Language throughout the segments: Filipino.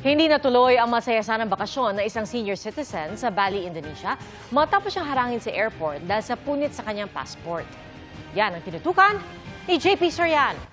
Hindi natuloy ang masaya sanang bakasyon ng isang senior citizen sa Bali, Indonesia matapos siyang harangin sa airport dahil sa punit sa kanyang passport. Yan ang tinutukan ni JP Soriano.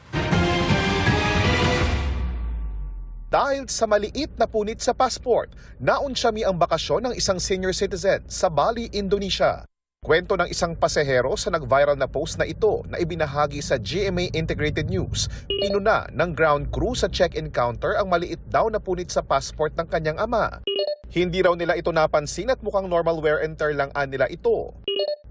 Dahil sa maliit na punit sa passport, naunsyami ang bakasyon ng isang senior citizen sa Bali, Indonesia. Kwento ng isang pasahero sa nag-viral na post na ito na ibinahagi sa GMA Integrated News. Pinuna ng ground crew sa check-in counter ang maliit daw na punit sa passport ng kanyang ama. Hindi raw nila ito napansin at mukhang normal wear and tear lang nila ito.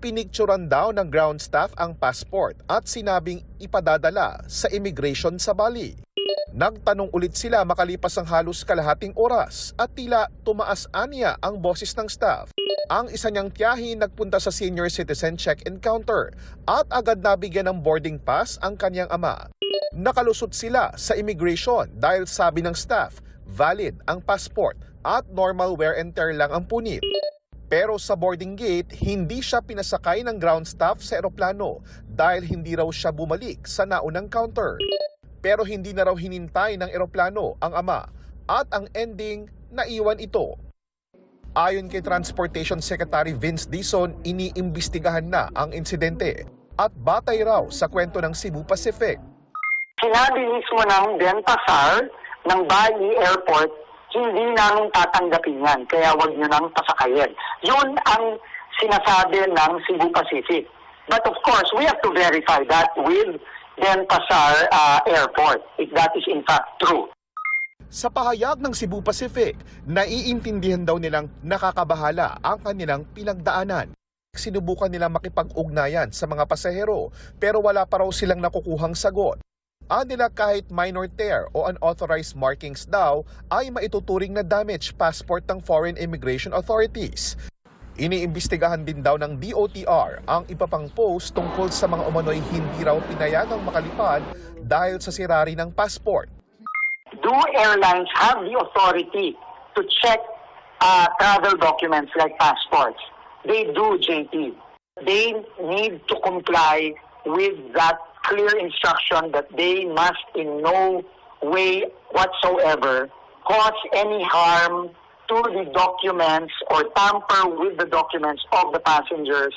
Pinicturan daw ng ground staff ang passport at sinabing ipadadala sa immigration sa Bali. Nagtanong ulit sila makalipas ang halos kalahating oras at tila tumaas anya ang boses ng staff. Ang isa niyang tiyahin nagpunta sa senior citizen check-in counter at agad nabigyan ng boarding pass ang kanyang ama. Nakalusot sila sa immigration dahil sabi ng staff, valid ang passport at normal wear and tear lang ang punit. Pero sa boarding gate, hindi siya pinasakay ng ground staff sa eroplano dahil hindi raw siya bumalik sa naunang counter. Pero hindi na raw hinintay ng eroplano ang ama at ang ending, naiwan ito. Ayon kay Transportation Secretary Vince Dizon, iniimbestigahan na ang insidente at batay raw sa kwento ng Cebu Pacific. Sinabi mismo ng Denpasar ng Bali Airport, hindi namin tatanggapin yan, kaya wag nyo nang pasakayin. Yun ang sinasabi ng Cebu Pacific. But of course, we have to verify that with Denpasar Airport, if that is in fact true. Sa pahayag ng Cebu Pacific, naiintindihan daw nilang nakakabahala ang kanilang pinagdaanan. Sinubukan nilang makipag-ugnayan sa mga pasahero pero wala pa raw silang nakukuhang sagot. Nila kahit minor tear o unauthorized markings daw ay maituturing na damage passport ng foreign immigration authorities. Iniimbestigahan din daw ng DOTR ang iba pang post tungkol sa mga umano'y hindi raw pinayagang makalipad dahil sa sirari ng passport. Do airlines have the authority to check travel documents like passports? They do, JP. They need to comply with that clear instruction that they must in no way whatsoever cause any harm to the documents or tamper with the documents of the passengers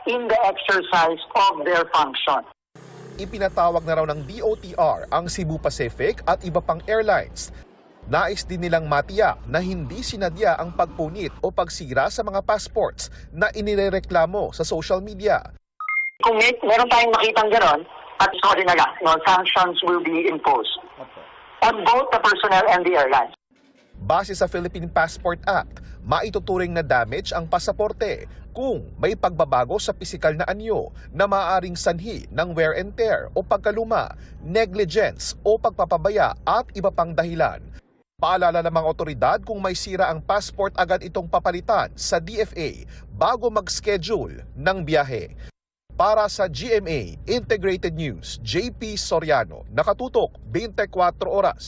in the exercise of their function. Ipinatawag na raw ng DOTR ang Cebu Pacific at iba pang airlines. Nais din nilang matiyak na hindi sinadya ang pagpunit o pagsira sa mga passports na inirereklamo sa social media. Kung meron tayong makitang gano'n, at sorry na lang, sanctions will be imposed on both the personnel and the airlines. Base sa Philippine Passport Act, maituturing na damage ang pasaporte kung may pagbabago sa pisikal na anyo na maaaring sanhi ng wear and tear o pagkaluma, negligence o pagpapabaya at iba pang dahilan. Paalala ng mga otoridad kung may sira ang passport agad itong papalitan sa DFA bago mag-schedule ng biyahe. Para sa GMA Integrated News, JP Soriano, nakatutok 24 oras.